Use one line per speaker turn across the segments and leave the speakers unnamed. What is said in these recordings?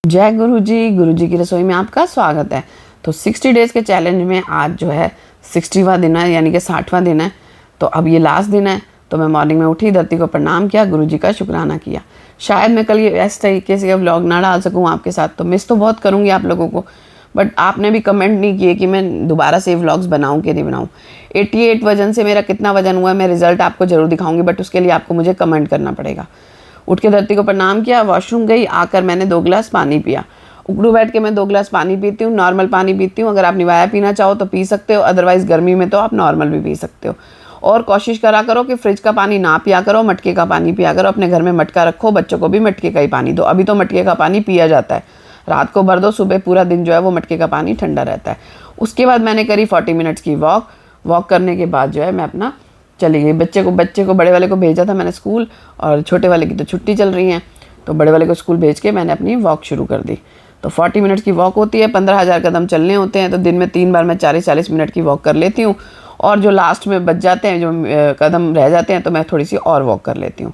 जय गुरु जी की रसोई में आपका स्वागत है। तो 60 डेज़ के चैलेंज में आज जो है 60वां दिन है, यानी कि 60वां दिन है। तो अब ये लास्ट दिन है। तो मैं मॉर्निंग में उठी, धरती को प्रणाम किया, गुरु जी का शुक्राना किया। शायद मैं कल ये इस तरीके से व्लॉग ना डाल सकूँ आपके साथ, तो मिस तो बहुत करूँगी आप लोगों को। बट आपने भी कमेंट नहीं किए कि मैं दोबारा से व्लॉग्स बनाऊँ कि नहीं बनाऊँ। 88 वजन से मेरा कितना वजन हुआ है, मैं रिजल्ट आपको ज़रूर दिखाऊँगी, बट उसके लिए आपको मुझे कमेंट करना पड़ेगा। उठ के धरती को प्रणाम किया, वॉशरूम गई, आकर मैंने 2 गिलास पानी पिया। उकड़ू बैठ के मैं 2 गिलास पानी पीती हूँ, नॉर्मल पानी पीती हूँ। अगर आप निवाया पीना चाहो तो पी सकते हो, अदरवाइज़ गर्मी में तो आप नॉर्मल भी पी सकते हो। और कोशिश करा करो कि फ्रिज का पानी ना पिया करो, मटके का पानी पिया करो। अपने घर में मटका रखो, बच्चों को भी मटके का ही पानी दो। अभी तो मटके का पानी पिया जाता है, रात को भर दो, सुबह पूरा दिन जो है वो मटके का पानी ठंडा रहता है। उसके बाद मैंने करी 40 मिनट्स की वॉक करने के बाद जो है मैं अपना चली गई। बच्चे को बड़े वाले को भेजा था मैंने स्कूल, और छोटे वाले की तो छुट्टी चल रही है, तो बड़े वाले को स्कूल भेज के मैंने अपनी वॉक शुरू कर दी। तो 40 मिनट्स की वॉक होती है, 15,000 कदम चलने होते हैं। तो दिन में 3 बार मैं 40-40 मिनट की वॉक कर लेती हूँ। और जो लास्ट में बच जाते हैं, जो कदम रह जाते हैं, तो मैं थोड़ी सी और वॉक कर लेती हूँ।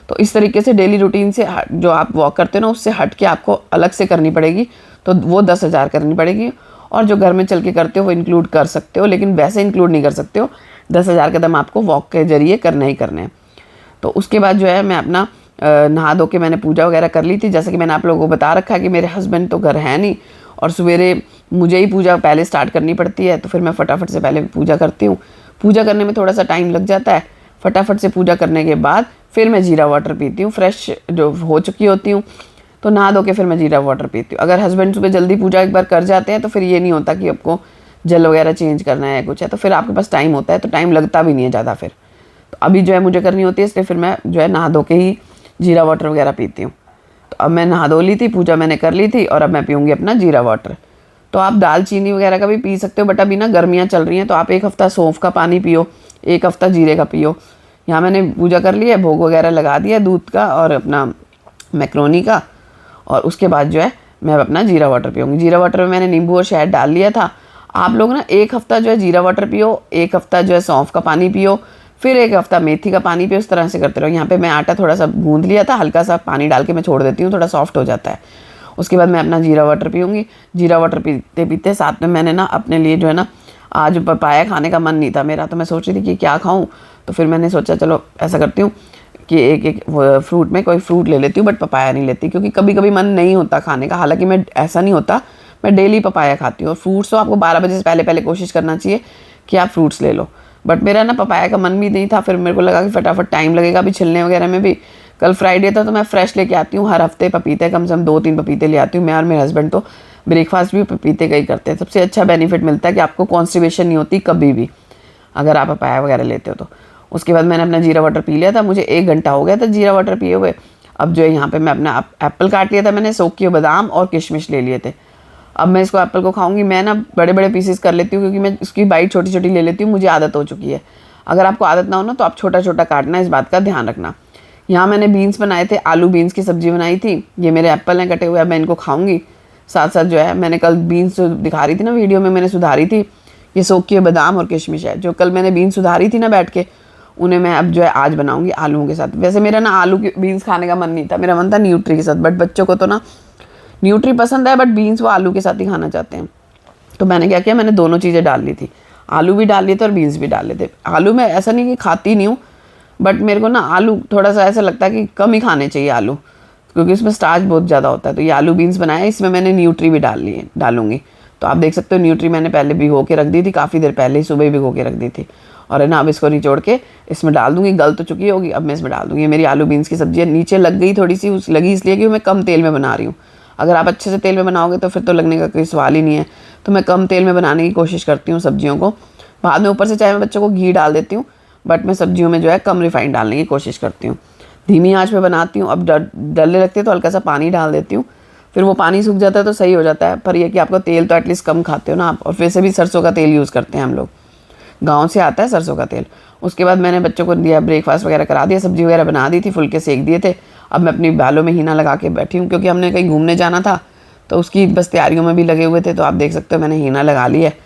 तो इस तरीके से डेली रूटीन से जो आप वॉक करते हो ना, उससे हट के आपको अलग से करनी पड़ेगी। तो वो 10,000 करनी पड़ेगी। और जो घर में चल के करते हो वो इंक्लूड कर सकते हो, लेकिन वैसे इंक्लूड नहीं कर सकते हो। 10,000 कदम आपको वॉक के जरिए करने ही करने हैं। तो उसके बाद जो है मैं अपना नहा धो के मैंने पूजा वगैरह कर ली थी। जैसे कि मैंने आप लोगों को बता रखा है कि मेरे हस्बैंड तो घर है नहीं, और सवेरे मुझे ही पूजा पहले स्टार्ट करनी पड़ती है। तो फिर मैं फटाफट से पहले पूजा करती हूँ। पूजा करने में थोड़ा सा टाइम लग जाता है। फटाफट से पूजा करने के बाद फिर मैं जीरा वाटर पीती हूँ, फ्रेश जो हो चुकी होती हूँ। तो नहा धो के फिर मैं जीरा वाटर पीती हूँ। अगर हस्बैंड सुबह जल्दी पूजा एक बार कर जाते हैं तो फिर ये नहीं होता कि आपको जल वगैरह चेंज करना है कुछ है, तो फिर आपके पास टाइम होता है, तो टाइम लगता भी नहीं है ज़्यादा। फिर तो अभी जो है मुझे करनी होती है, इसलिए फिर मैं जो है नहा धो के ही जीरा वाटर वगैरह पीती हूँ। तो अब मैं नहा धो ली थी, पूजा मैंने कर ली थी, और अब मैं पीऊँगी अपना जीरा वाटर। तो आप दालचीनी वगैरह का भी पी सकते हो, बट अभी ना गर्मियाँ चल रही हैं, तो आप 1 हफ्ता सौंफ का पानी पियो, 1 हफ्ता जीरे का पियो। यहाँ मैंने पूजा कर ली है, भोग वगैरह लगा दिया दूध का और अपना मैक्रोनी का, और उसके बाद जो है मैं अपना जीरा वाटर पीऊँगी। जीरा वाटर में मैंने नींबू और शहद डाल लिया था। आप लोग ना 1 हफ्ता जो है जीरा वाटर पियो, 1 हफ्ता जो है सौंफ का पानी पियो, फिर 1 हफ्ता मेथी का पानी पियो। इस तरह से करते रहो। यहाँ पे मैं आटा थोड़ा सा गूंद लिया था, हल्का सा पानी डाल के मैं छोड़ देती हूँ, थोड़ा सॉफ्ट हो जाता है। उसके बाद मैं अपना जीरा वाटर पीऊँगी। जीरा वाटर पीते पीते साथ में मैंने ना अपने लिए जो है ना, आज पपाया खाने का मन नहीं था मेरा, तो मैं सोच रही थी कि क्या खाऊँ। तो फिर मैंने सोचा चलो ऐसा करती हूँ कि एक फ्रूट में कोई फ्रूट ले लेती हूँ, बट पपाया नहीं लेती, क्योंकि कभी कभी मन नहीं होता खाने का। हालांकि मैं ऐसा नहीं होता, मैं डेली पपाया खाती हूँ। और फ्रूट्स तो आपको 12 बजे से पहले पहले कोशिश करना चाहिए कि आप फ्रूट्स ले लो। बट मेरा ना पपाया का मन भी नहीं था। फिर मेरे को लगा कि फटाफट टाइम लगेगा अभी छिलने वगैरह में भी। कल फ्राइडे था, तो मैं फ्रेश लेके आती हूँ हर हफ्ते पपीते, कम से कम 2-3 पपीते ले आती हूँ मैं। और मेरे हस्बैंड तो ब्रेकफास्ट भी पपीते का ही करते हैं। सबसे अच्छा बेनिफिट मिलता है कि आपको कॉन्स्टिपेशन नहीं होती कभी भी, अगर आप पपाया वगैरह लेते हो तो। उसके बाद मैंने अपना जीरा वाटर पी लिया था। मुझे 1 घंटा हो गया था जीरा वाटर पिए हुए। अब जो है यहाँ पे मैं अपना एप्पल काट लिया था मैंने, सोके हुए बादाम और किशमिश ले लिए थे। अब मैं इसको एप्पल को खाऊंगी। मैं ना बड़े बड़े पीसेस कर लेती हूँ, क्योंकि मैं इसकी बाइट छोटी छोटी ले लेती हूँ, मुझे आदत हो चुकी है। अगर आपको आदत ना हो ना, तो आप छोटा छोटा काटना, इस बात का ध्यान रखना। यहाँ मैंने बीन्स बनाए थे, आलू बीन्स की सब्जी बनाई थी। ये मेरे एप्पल हैं कटे हुए, अब मैं इनको खाऊंगी। साथ साथ जो है मैंने कल बीन्स दिखा रही थी ना वीडियो में, मैंने सुधारी थी, ये सोके हुए बादाम और किशमिश है। जो कल मैंने बीन्स सुधारी थी ना बैठ के, उन्हें मैं अब जो है आज बनाऊंगी आलूओं के साथ। वैसे मेरा ना आलू की बीन्स खाने का मन नहीं था, मेरा मन था न्यूट्री के साथ, बट बच्चों को तो ना न्यूट्री पसंद है, बट बीन्स वो आलू के साथ ही खाना चाहते हैं। तो मैंने क्या किया, मैंने दोनों चीज़ें डाल ली थी, आलू भी डाल लिए थे और बीन्स भी डाल लिए थे। आलू में ऐसा नहीं कि खाती नहीं हूँ, बट मेरे को ना आलू थोड़ा सा ऐसा लगता है कि कम ही खाने चाहिए आलू, क्योंकि उसमें स्टार्च बहुत ज़्यादा होता है। तो ये आलू बीन्स बनाया, इसमें मैंने न्यूट्री भी डालूंगी। तो आप देख सकते हो न्यूट्री मैंने पहले भिगो के रख दी थी, काफ़ी देर पहले ही, सुबह ही भिगो के रख दी थी। और है ना, अब इसको निचोड़ के इसमें डाल दूंगी। गल तो चुकी होगी, अब मैं इसमें डाल दूंगी। मेरी आलू बीन्स की सब्जी नीचे लग गई थोड़ी सी, लगी इसलिए कि मैं कम तेल में बना रही हूँ। अगर आप अच्छे से तेल में बनाओगे तो फिर तो लगने का कोई सवाल ही नहीं है। तो मैं कम तेल में बनाने की कोशिश करती हूँ सब्जियों को। बाद में ऊपर से चाहे मैं बच्चों को घी डाल देती हूँ, बट मैं सब्जियों में जो है कम रिफाइंड डालने की कोशिश करती हूँ। धीमी आंच पे बनाती हूँ। अब डलने लगती है तो हल्का सा पानी डाल देती हूँ, फिर वो पानी सूख जाता है तो सही हो जाता है। पर यह कि आपको तेल तो एटलीस्ट कम खाते हो ना आप, और वैसे भी सरसों का तेल यूज़ करते हैं हम लोग, गाँव से आता है सरसों का तेल। उसके बाद मैंने बच्चों को दिया, ब्रेकफास्ट वगैरह करा दिया, सब्जी वगैरह बना दी थी, फुलके सेक दिए थे। अब मैं अपनी बालों में हीना लगा के बैठी हूँ, क्योंकि हमने कहीं घूमने जाना था, तो उसकी बस तैयारियों में भी लगे हुए थे। तो आप देख सकते हो मैंने हीना लगा लिया है।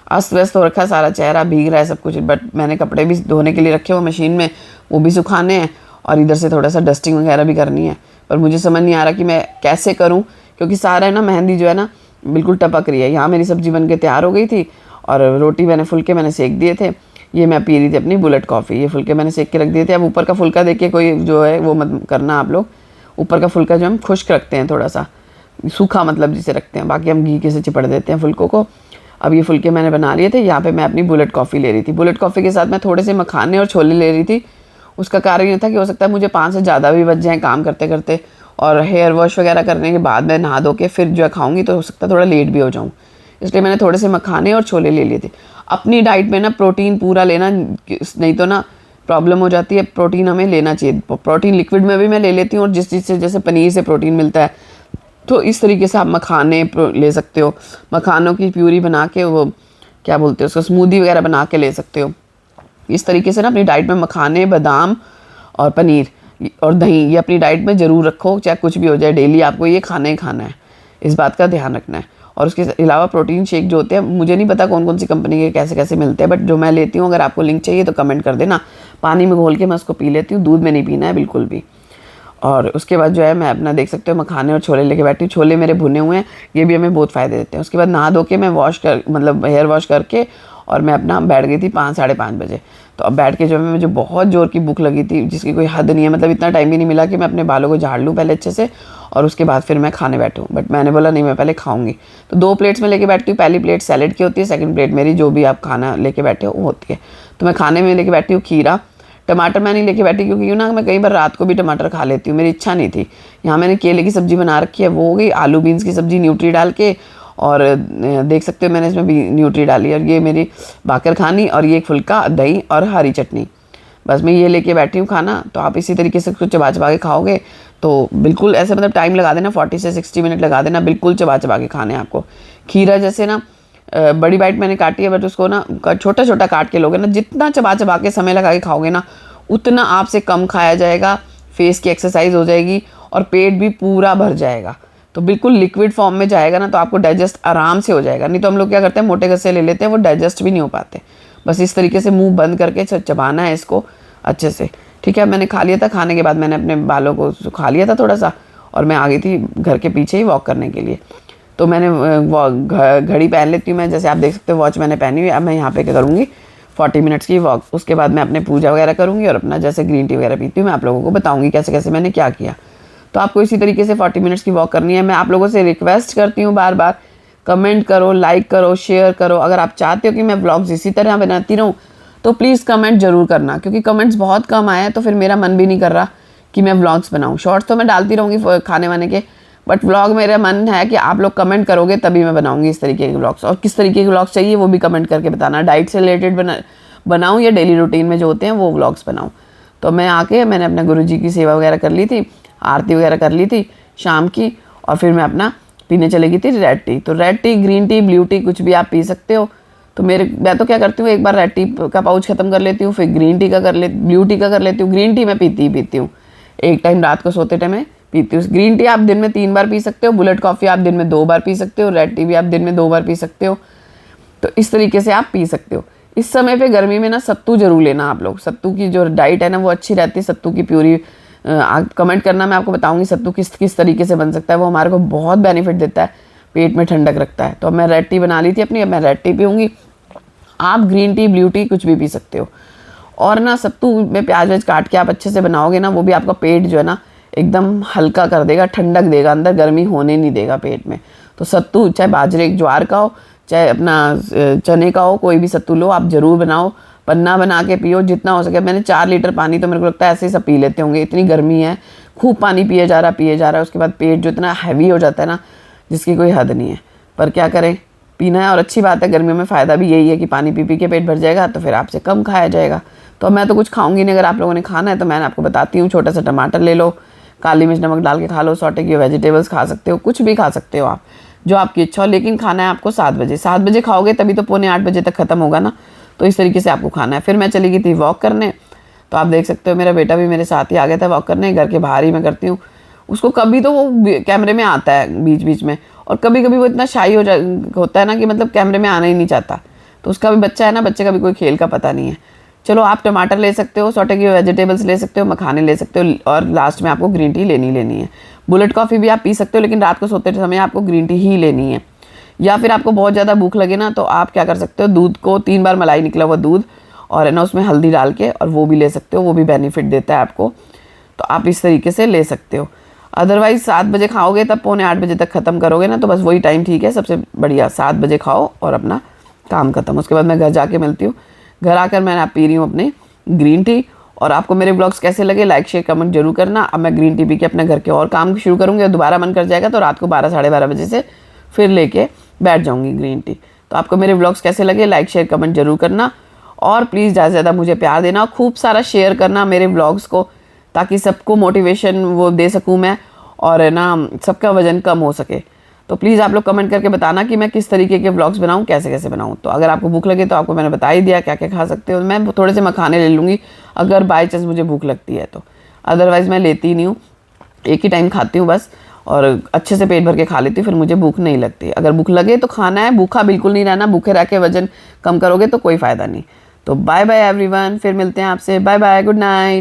अस्त व्यस्त हो रखा, सारा चेहरा भीग रहा है सब कुछ, बट मैंने कपड़े भी धोने के लिए रखे हुए मशीन में, वो भी सुखाने हैं, और इधर से थोड़ा सा डस्टिंग वगैरह भी करनी है। पर मुझे समझ नहीं आ रहा कि मैं कैसे करूँ, क्योंकि सारा है ना मेहंदी जो है ना बिल्कुल टपक रही है। यहाँ मेरी सब्जी बन के तैयार हो गई थी और रोटी फुलके मैंने सेक दिए थे। ये मैं पी रही थी अपनी बुलेट कॉफ़ी। ये फुलके मैंने सेक के रख दिए थे। अब ऊपर का फुलका देखिए कोई जो है वो मत करना आप लोग, ऊपर का फुलका जो हम खुश्क रखते हैं, थोड़ा सा सूखा मतलब जिसे रखते हैं, बाकी हम घी के से चिपड़ देते हैं फुलकों को। अब ये फुलके मैंने बना लिए थे। यहाँ पे मैं अपनी बुलेट कॉफ़ी ले रही थी। बुलेट कॉफ़ी के साथ मैं थोड़े से मखाने और छोले ले रही थी। उसका कारण ये था कि हो सकता है मुझे 5 से ज़्यादा भी बच जाएँ काम करते करते, और हेयर वॉश वगैरह करने के बाद मैं नहा धो के फिर जो है खाऊंगी तो हो सकता है थोड़ा लेट भी हो जाऊँ, इसलिए मैंने थोड़े से मखाने और छोले ले लिए थे। अपनी डाइट में ना प्रोटीन पूरा लेना, नहीं तो ना प्रॉब्लम हो जाती है। प्रोटीन हमें लेना चाहिए। प्रोटीन लिक्विड में भी मैं ले लेती हूँ, और जिस चीज़ से जैसे पनीर से प्रोटीन मिलता है, तो इस तरीके से आप मखाने ले सकते हो। मखानों की प्यूरी बना के, वो क्या बोलते हैं उसको, स्मूदी वगैरह बना के ले सकते हो। इस तरीके से ना अपनी डाइट में मखाने, बादाम और पनीर और दही, ये अपनी डाइट में ज़रूर रखो, चाहे कुछ भी हो जाए, डेली आपको ये खाना ही खाना है, इस बात का ध्यान रखना है। और उसके अलावा प्रोटीन शेक जो होते हैं, मुझे नहीं पता कौन कौन सी कंपनी के कैसे कैसे मिलते हैं, बट जो मैं लेती हूँ, अगर आपको लिंक चाहिए तो कमेंट कर देना। पानी में घोल के मैं उसको पी लेती हूँ, दूध में नहीं पीना है बिल्कुल भी। और उसके बाद जो है मैं अपना देख सकते हो मखाने और छोले लेके बैठी हूँ। छोले मेरे भुने हुए हैं, ये भी हमें बहुत फ़ायदे देते हैं। उसके बाद नहा धो के मैं हेयर वॉश करके और मैं अपना बैठ गई थी 5 साढ़े 5 बजे। तो अब बैठ के जो है मुझे बहुत ज़ोर की भूख लगी थी, जिसकी कोई हद नहीं है। मतलब इतना टाइम भी नहीं मिला कि मैं अपने बालों को झाड़ लूँ पहले अच्छे से और उसके बाद फिर मैं खाने बैठूँ। बट मैंने बोला नहीं, मैं पहले खाऊंगी। तो 2 प्लेट्स में लेके बैठती हूँ। पहली प्लेट सैलेड की होती है, सेकंड प्लेट मेरी जो भी आप खाना लेके बैठे हो वो होती है। तो मैं खाने में लेके बैठी हूँ खीरा। टमाटर मैं नहीं लेके बैठी क्योंकि यूँ ना मैं कई बार रात को भी टमाटर खा लेती हूँ, मेरी इच्छा नहीं थी। यहाँ मैंने केले की सब्ज़ी बना रखी है, वो हो गई। आलू बीन्स की सब्ज़ी न्यूट्री डाल के, और देख सकते हो मैंने इसमें भी न्यूट्री डाली। और ये मेरी बाकर खानी, और ये एक फुल्का, दही और हरी चटनी। बस मैं ये लेके बैठी हूँ खाना। तो आप इसी तरीके से कुछ चबा चबा के खाओगे तो बिल्कुल ऐसे, मतलब टाइम लगा देना, 40 से 60 मिनट लगा देना, बिल्कुल चबा चबा के खाने आपको। खीरा जैसे ना बड़ी बाइट मैंने काटी है, बट उसको ना छोटा छोटा काट के लोगे ना, जितना चबा चबा के समय लगा के खाओगे ना, उतना आपसे कम खाया जाएगा, फेस की एक्सरसाइज हो जाएगी और पेट भी पूरा भर जाएगा। तो बिल्कुल लिक्विड फॉर्म में जाएगा ना, तो आपको डाइजेस्ट आराम से हो जाएगा। नहीं तो हम लोग क्या करते हैं, मोटे गस्से ले लेते हैं, वो डाइजेस्ट भी नहीं हो पाते। बस इस तरीके से मुंह बंद करके चबाना है इसको अच्छे से। ठीक है, मैंने खा लिया था। खाने के बाद मैंने अपने बालों को सुखा लिया था थोड़ा सा, और मैं आ गई थी घर के पीछे ही वॉक करने के लिए। तो मैंने घड़ी पहन लेती हूँ मैं, जैसे आप देख सकते हो वॉच मैंने पहनी हुई है। अब मैं यहाँ पे क्या करूँगी, 40 मिनट्स की वॉक। उसके बाद मैं अपने पूजा वगैरह करूँगी और अपना जैसे ग्रीन टी वगैरह पीती हूँ, मैं आप लोगों को बताऊँगी कैसे कैसे मैंने क्या किया। तो आपको इसी तरीके से 40 मिनट्स की वॉक करनी है। मैं आप लोगों से रिक्वेस्ट करती हूँ बार बार, कमेंट करो, लाइक करो, शेयर करो। अगर आप चाहते हो कि मैं व्लॉग्स इसी तरह बनाती रहूँ तो प्लीज़ कमेंट ज़रूर करना, क्योंकि कमेंट्स बहुत कम आए हैं तो फिर मेरा मन भी नहीं कर रहा कि मैं व्लॉग्स बनाऊँ। शॉर्ट्स तो मैं डालती रहूँगी खाने वाने के, बट व्लॉग मेरा मन है कि आप लोग कमेंट करोगे तभी मैं बनाऊँगी इस तरीके के व्लॉग्स। और किस तरीके के व्लॉग्स चाहिए वो भी कमेंट करके बताना। डाइट से रिलेटेड बनाऊँ या डेली रूटीन में जो होते हैं वो व्लॉग्स बनाऊँ। तो मैं आके मैंने अपना गुरुजी की सेवा वगैरह कर ली थी, आरती वगैरह कर ली थी शाम की, और फिर मैं अपना पीने चली गई थी रेड टी। तो red T, green tea, blue T कुछ भी आप पी सकते हो। तो मैं तो क्या करती हूँ, एक बार रेड टी का पाउच ख़त्म कर लेती हूँ, फिर ग्रीन टी का ब्लू टी का कर लेती हूँ। ग्रीन टी मैं पीती हूँ, एक टाइम रात को सोते टाइम में पीती हूँ। ग्रीन टी आप दिन में 3 बार पी सकते हो, बुलेट कॉफ़ी आप दिन में 2 बार पी सकते हो, रेड टी भी आप दिन में 2 बार पी सकते हो। तो इस तरीके से आप पी सकते हो। इस समय पे गर्मी में ना सत्तू जरूर लेना आप लोग। सत्तू की जो डाइट है ना वो अच्छी रहती है। सत्तू की प्यूरी कमेंट करना, मैं आपको बताऊंगी सत्तू किस तरीके से बन सकता है। वो हमारे को बहुत बेनिफिट देता है, पेट में ठंडक रखता है। तो अब मैं रेड टी बना ली थी अपनी, अब मैं रेड टी पीऊँगी। आप ग्रीन टी, ब्लू टी कुछ भी पी सकते हो। और ना सत्तू में प्याज व्याज काट के आप अच्छे से बनाओगे ना, वो भी आपका पेट जो है ना एकदम हल्का कर देगा, ठंडक देगा, अंदर गर्मी होने नहीं देगा पेट में। तो सत्तू चाहे बाजरे ज्वार का हो, चाहे अपना चने का हो, कोई भी सत्तू लो, आप ज़रूर बनाओ। पन्ना बना के पियो जितना हो सके। मैंने 4 लीटर पानी तो मेरे को लगता है ऐसे ही सब पी लेते होंगे, इतनी गर्मी है। खूब पानी पिए जा रहा है। उसके बाद पेट जो इतना हैवी हो जाता है ना, जिसकी कोई हद नहीं है। पर क्या करें, पीना है। और अच्छी बात है, गर्मियों में फ़ायदा भी यही है कि पानी पी के पेट भर जाएगा, तो फिर आपसे कम खाया जाएगा। तो मैं तो कुछ खाऊंगी नहीं। अगर आप लोगों ने खाना है तो मैंने आपको बताती हूँ, छोटा सा टमाटर ले लो, काली मिर्च नमक डाल के खा लो, सॉटे की वेजिटेबल्स खा सकते हो, कुछ भी खा सकते हो आप, जो आपकी इच्छा हो। लेकिन खाना है आपको 7 बजे। 7 बजे खाओगे तभी तो 7:45 बजे तक ख़त्म होगा ना। तो इस तरीके से आपको खाना है। फिर मैं चली गई थी वॉक करने। तो आप देख सकते हो मेरा बेटा भी मेरे साथ ही आ गया था वॉक करने। घर के बाहर ही मैं करती हूँ। उसको कभी तो वो कैमरे में आता है बीच बीच में, और कभी कभी वो इतना शाई होता है ना कि मतलब कैमरे में आना ही नहीं चाहता। तो उसका भी बच्चा है ना, बच्चे का भी कोई खेल का पता नहीं है। चलो, आप टमाटर ले सकते हो, सॉटे की वेजिटेबल्स ले सकते हो, मखाने ले सकते हो, और लास्ट में आपको ग्रीन टी लेनी है। बुलेट कॉफ़ी भी आप पी सकते हो, लेकिन रात को सोते समय आपको ग्रीन टी ही लेनी है। या फिर आपको बहुत ज़्यादा भूख लगे ना, तो आप क्या कर सकते हो, दूध को 3 बार मलाई निकला हुआ दूध और है ना उसमें हल्दी डाल के और वो भी ले सकते हो, वो भी बेनिफिट देता है आपको। तो आप इस तरीके से ले सकते हो। अदरवाइज़ 7 बजे खाओगे तब पौने 8 बजे तक ख़त्म करोगे ना, तो बस वही टाइम ठीक है, सबसे बढ़िया 7 बजे खाओ और अपना काम ख़त्म। उसके बाद मैं घर जाके मिलती हूँ। घर आकर मैं पी रही हूँ अपने ग्रीन टी। और आपको मेरे ब्लॉग्स कैसे लगे, लाइक शेयर कमेंट जरूर करना। अब मैं ग्रीन टी पी के अपने घर के और काम शुरू करूँगी, और दोबारा मन कर जाएगा तो रात को 12 साढ़े 12 बजे से फिर लेके बैठ जाऊँगी ग्रीन टी। तो आपको मेरे ब्लॉग्स कैसे लगे, लाइक शेयर कमेंट जरूर करना। और प्लीज़ ज़्यादा से ज़्यादा मुझे प्यार देना और खूब सारा शेयर करना मेरे ब्लॉग्स को, ताकि सबको मोटिवेशन वो दे सकूँ मैं, और है ना सबका वज़न कम हो सके। तो प्लीज़ आप लोग कमेंट करके बताना कि मैं किस तरीके के व्लॉग्स बनाऊँ, कैसे कैसे बनाऊँ। तो अगर आपको भूख लगे तो आपको मैंने बता ही दिया क्या क्या खा सकते हो। मैं थोड़े से मखाने ले लूँगी अगर बाई चांस मुझे भूख लगती है तो, अदरवाइज़ मैं लेती नहीं हूँ, एक ही टाइम खाती हूँ बस, और अच्छे से पेट भर के खा लेती हूँ, फिर मुझे भूख नहीं लगती। अगर भूख लगे तो खाना है, भूखा बिल्कुल नहीं रहना, भूखे रह के वजन कम करोगे तो कोई फ़ायदा नहीं। तो बाय बाय एवरीवन, फिर मिलते हैं आपसे, बाय बाय, गुड नाइट।